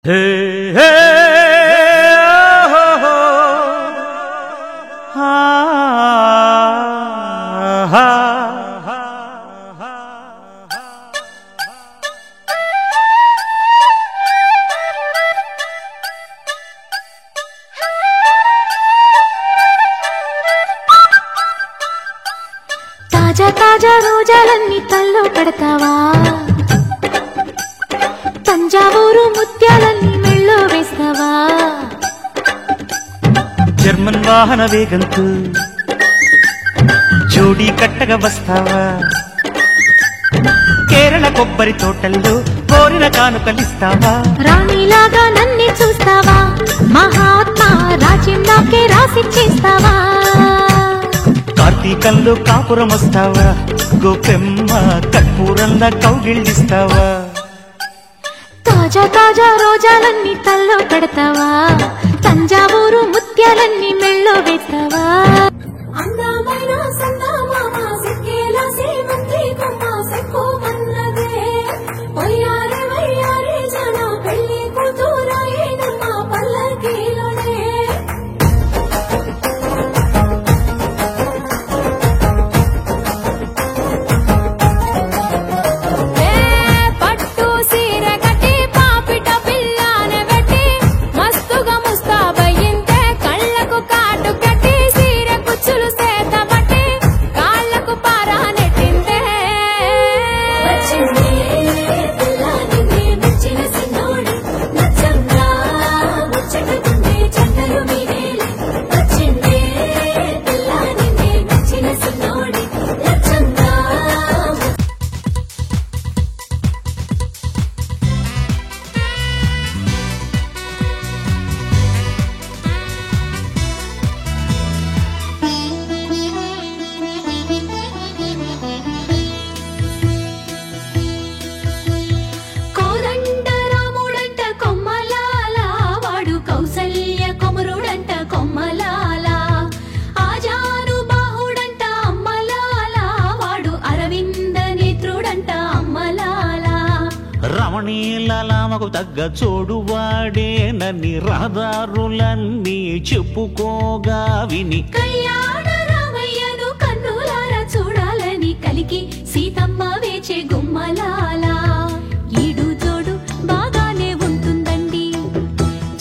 Hey, hey, oh, oh, తాజా తాజా రోజాలన్నీ తల్లో పెడతావా? తంజావూరు ముత్యాలన్నీ మెళ్ళో వేస్తావా? జర్మన్ వాహన వేగంతో జోడీ కట్టగా వస్తావా? కేరళ కొబ్బరి తోటల్లో కోరిన కానుకలిస్తావా? రాణిలాగా నన్నే చూస్తావా? మహాత్మా రాజ్యం నాకే రాసిచ్చేస్తావా? కార్తీకంలో కాపురం వస్తావా? గోపెమ్మ కర్పూరంలా కౌగిళ్ళిస్తావా? తాజా తాజా రోజాలన్నీ తల్లో పెడతావా? తంజావూరు ముత్యాలన్నీ మెళ్ళో వేస్తావా? అందమైన సందమామ సిక్కేలా శ్రీమంతి కొమ్మ సెక్కుమన్నదే వయ్యారి వయ్యారి జన పెళ్లి కూతురాయే నమ్మ పల్లకీలోనే. రమణీలలామకు తగ్గ చోడువాడేనని రహదారులన్నీ చెప్పుకోగా విని కళ్యాణ రామయ్యను కన్నులారా చూడాలని కలికి సీతమ్మ వేచే గుమ్మలాలా. ఈడు జోడు బాగానే ఉంటుందండి,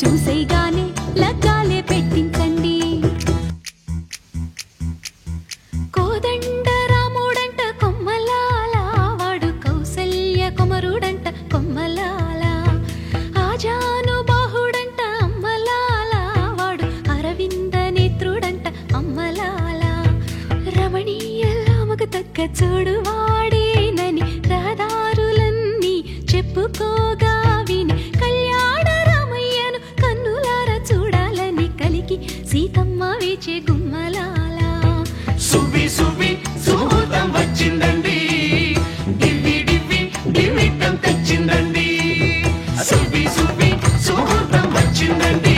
చూసేగానే లగ్గాలే పెట్టించండి. కోదండ రాముడంట కొమ్మలాల, వాడు కౌసల్య కుమరుడంట కొమ్మలాల. ఆజాను బాహుడంట అమ్మలాల, వాడు అరవింద నేత్రుడంట అమ్మలాల. రమణీయలామకు తగ్గ చూడువాడేనని రహదారులన్నీ చెప్పుకోగా విని కళ్యాణ రామయ్యను కన్నులారా చూడాలని కలికి సీతమ్మ వేచే గుమ్మలాల. సువి సువి సుహూర్తం వచ్చిందండి, డివ్వి డివ్వి డివిటం తెచ్చిందండి. సువి సువి సుహూర్తం వచ్చిందండి.